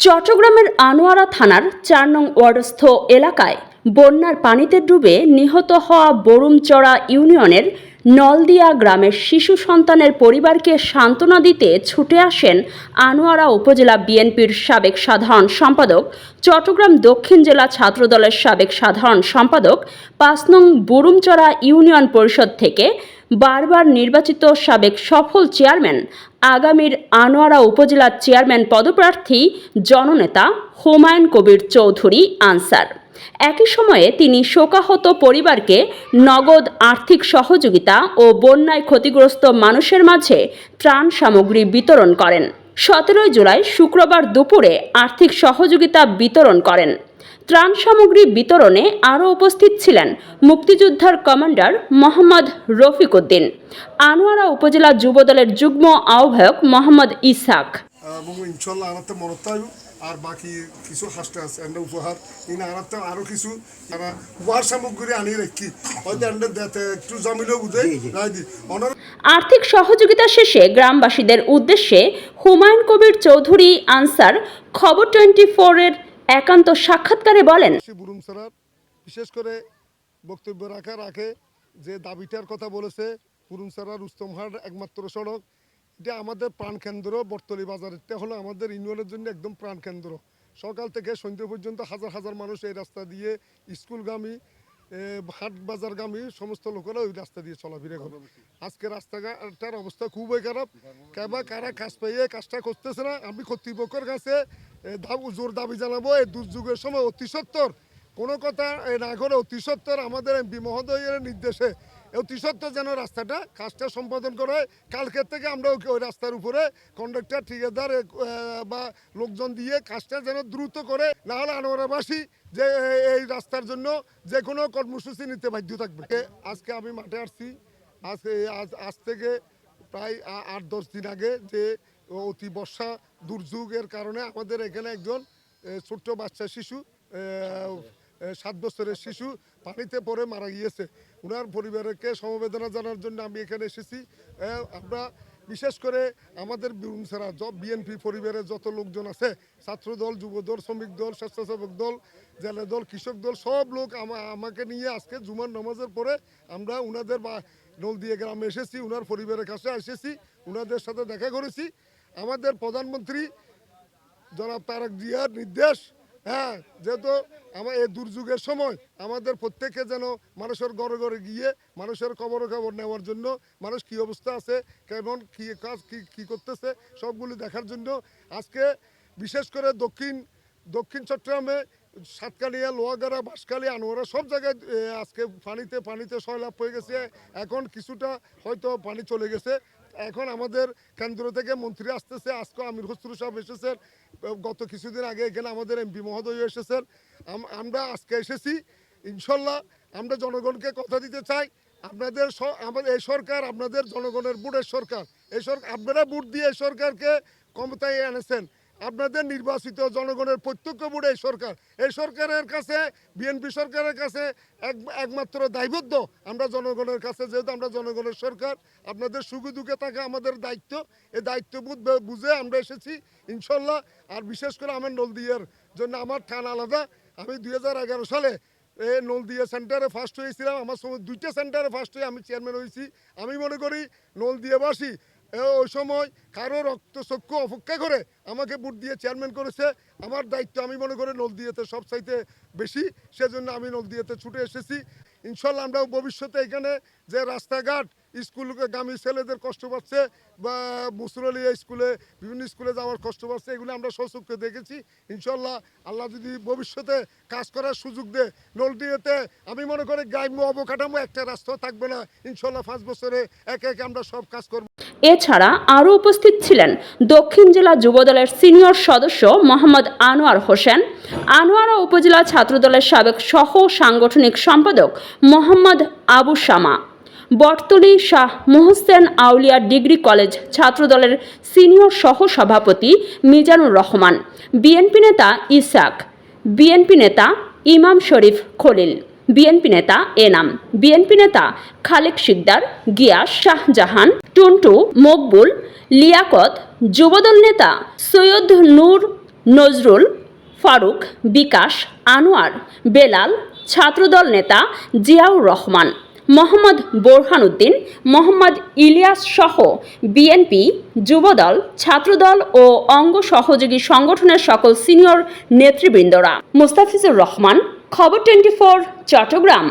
চট্টগ্রামের আনোয়ারা থানার ৪ নং ওয়ার্ডস্থ এলাকায় বন্যার পানিতে ডুবে নিহত হওয়া বরুমচড়া ইউনিয়নের নলদিয়া গ্রামের শিশু সন্তানের পরিবারকে সান্ত্বনা দিতে ছুটে আসেন আনোয়ারা উপজেলা বিএনপির সাবেক সাধারণ সম্পাদক, চট্টগ্রাম দক্ষিণ জেলা ছাত্রদলের সাবেক সাধারণ সম্পাদক, ৫ নং বরুমচড়া ইউনিয়ন পরিষদ থেকে বারবার নির্বাচিত সাবেক সফল চেয়ারম্যান, আগামীর আনোয়ারা উপজেলার চেয়ারম্যান পদপ্রার্থী জননেতা হুমায়ুন কবির চৌধুরী আনসার। একই সময়ে তিনি শোকাহত পরিবারকে নগদ আর্থিক সহযোগিতা ও বন্যায় ক্ষতিগ্রস্ত মানুষের মাঝে ত্রাণ সামগ্রী বিতরণ করেন। ১৭ জুলাই শুক্রবার দুপুরে আর্থিক সহযোগিতা বিতরণ করেন। ত্রাণ সামগ্রী বিতরণে আরও উপস্থিত ছিলেন মুক্তিযোদ্ধার কমান্ডার মোহাম্মদ রফিক উদ্দিন, আনোয়ারা উপজেলা যুবদলের যুগ্ম আহ্বায়ক মোহাম্মদ ইসাক। আর বাকি কিছু হাসতে আছে এন্ড উপহার ইন আনাতে আরো কিছু তারা উপহার সামগ্রী আনি রাখি হয়তো এন্ড দেতে একটু জমিলেও বুঝে রাই দি আর্থিক সহযোগিতা শেষে গ্রামবাসীদের উদ্দেশ্যে হুমায়ুন কবির চৌধুরী আনসার খবর 24 এর একান্ত সাক্ষাৎকারে বলেন, বুরুমচড়ার বিশেষ করে বক্তব্য রাখে যে দাবিটার কথা বলেছে বুরুমচড়া রুস্তমহাট একমাত্র সড়ক, এটা আমাদের প্রাণকেন্দ্র। বর্তলি বাজার এটা হলো আমাদের ইউনিয়নের জন্য একদম প্রাণকেন্দ্র। সকাল থেকে সন্ধ্যা পর্যন্ত হাজার হাজার মানুষ এই রাস্তা দিয়ে স্কুলগামী, হাট বাজারগামী সমস্ত লোকেরা ওই রাস্তা দিয়ে চলাফেরা করে। আজকে রাস্তাটার অবস্থা খুবই খারাপ। কারা কাজ পাইয়ে কাজটা করতেছে না। আমি কর্তৃপক্ষের কাছে জোর দাবি জানাবো, এই দুর্যোগের সময় অতি সত্বর কোনো কথা না করে অতি সত্বর আমাদের এমপি মহোদয়ের নির্দেশে অতি সত্বর যেন রাস্তাটা কাজটা সম্পাদন করে। কালকের থেকে আমরা ওই রাস্তার উপরে কন্ডাক্টর, ঠিকাদার বা লোকজন দিয়ে কাজটা যেন দ্রুত করে, না হলে আনোয়ারাবাসী যে এই রাস্তার জন্য যে কোনো কর্মসূচি নিতে বাধ্য থাকবে। আজকে আমি মাঠে আসছি আজ থেকে প্রায় ৮-১০ দিন আগে যে অতি বর্ষা দুর্যোগের কারণে আমাদের এখানে একজন ছোট্ট বাচ্চা শিশু 7 বছরের শিশু পানিতে পড়ে মারা গিয়েছে। ওনার পরিবারকে সমবেদনা জানার জন্য আমি এখানে এসেছি। আমরা বিশেষ করে আমাদের বুরুমচড়া বিএনপি পরিবারের যত লোকজন আছে, ছাত্রদল, যুবদল, শ্রমিক দল, স্বেচ্ছাসেবক দল, জেলা দল, কৃষক দল, সব লোক আমাকে নিয়ে আজকে জুমার নামাজের পরে আমরা ওনাদের নলদিয়া গ্রামে এসেছি, ওনার পরিবারের কাছে এসেছি, ওনাদের সাথে দেখা করেছি। আমাদের প্রধানমন্ত্রী জনাব তারেক জিয়ার নির্দেশ, যেহেতু এই দুর্যোগের সময় আমাদের প্রত্যেকে যেন মানুষের ঘরে ঘরে গিয়ে মানুষের খবর নেওয়ার জন্য, মানুষ কী অবস্থা আছে, কেমন কী কাজ কী করতেছে সবগুলি দেখার জন্য আজকে বিশেষ করে দক্ষিণ চট্টগ্রামে সাতকানিয়া, লোহাগাড়া, বাঁশখালী, আনোয়ারা সব জায়গায় আজকে পানিতে সয়লাভ হয়ে গেছে। এখন কিছুটা হয়তো পানি চলে গেছে। এখন আমাদের কেন্দ্র থেকে মন্ত্রী আসতেছে। আজকে আমির খসরু সাহেব এসেছেন, গত কিছুদিন আগে এখানে আমাদের এমপি মহোদয় এসেছেন। আমরা আজকে এসেছি। ইনশাল্লাহ আমরা জনগণকে কথা দিতে চাই, আমাদের এই সরকার আপনাদের জনগণের ভোটের সরকার। এই সরকার আপনারা ভোট দিয়ে এই সরকারকে ক্ষমতায় এনেছেন, আপনাদের নির্বাচিত জনগণের প্রত্যক্ষ ভোটে এই সরকারের কাছে, বিএনপি সরকারের কাছে একমাত্র দায়বদ্ধ আমরা জনগণের কাছে। যেহেতু আমরা জনগণের সরকার, আপনাদের সুখে দুঃখে থাকা আমাদের দায়িত্ব। এই দায়িত্ববোধ বুঝে আমরা এসেছি ইনশাল্লাহ। আর বিশেষ করে আমার নলদিয়ার জন্য আমার ঠান আলাদা। আমি 2011 সালে নলদিয়া সেন্টারে ফার্স্ট হয়েছিলাম। আমার সময় 2টা সেন্টারে ফার্স্ট হয়ে আমি চেয়ারম্যান হয়েছি। আমি মনে করি নলদিয়াবাসী ওই সময় কারো রক্তচক্ষু অপেক্ষা করে আমাকে ভোট দিয়ে চেয়ারম্যান করেছে। আমার দায়িত্ব আমি মনে করি নলদিয়াতে সবচাইতে বেশি, সেজন্য আমি নলদিয়াতে ছুটে এসেছি। ইনশাল্লাহ আমরা ভবিষ্যতে এখানে যে রাস্তাঘাট, স্কুলগামী ছেলেদের কষ্ট পাচ্ছে বা মুসুরলিয়া স্কুলে, বিভিন্ন স্কুলে যাওয়ার কষ্ট পাচ্ছে, এগুলো আমরা স্বচক্ষে দেখেছি। ইনশাল্লাহ আল্লাহ যদি ভবিষ্যতে কাজ করার সুযোগ দেয়, নলদিয়াতে আমি মনে করি গ্রাম্য অবকাঠামো একটা রাস্তা থাকবে না। ইনশাল্লাহ 5 বছরে একে আমরা সব কাজ করব। এছাড়া আরও উপস্থিত ছিলেন দক্ষিণ জেলা যুবদলের সিনিয়র সদস্য মোহাম্মদ আনোয়ার হোসেন, আনোয়ারা উপজেলা ছাত্রদলের সাবেক সহ সাংগঠনিক সম্পাদক মোহাম্মদ আবু শামা, বটতলী শাহ মোহসেন আউলিয়া ডিগ্রি কলেজ ছাত্রদলের সিনিয়র সহ সভাপতি মিজানুর রহমান, বিএনপি নেতা ইসাক, বিএনপি নেতা ইমাম শরীফ খলিল। বিএনপি নেতা এনাম, বিএনপি নেতা খালেক শিকদার, গিয়াস, শাহজাহান, টুন্টু, মকবুল, লিয়াকত, যুবদল নেতা সৈয়দ নূর, নজরুল, ফারুক, বিকাশ, আনোয়ার, বেলাল, ছাত্রদল নেতা জিয়াউর রহমান, মোহাম্মদ বোরহানউদ্দিন, মোহাম্মদ ইলিয়াস সহ বিএনপি, যুবদল, ছাত্রদল ও অঙ্গ সহযোগী সংগঠনের সকল সিনিয়র নেতৃবৃন্দরা। মুস্তাফিজুর রহমান, খবর 24, চট্টগ্রাম।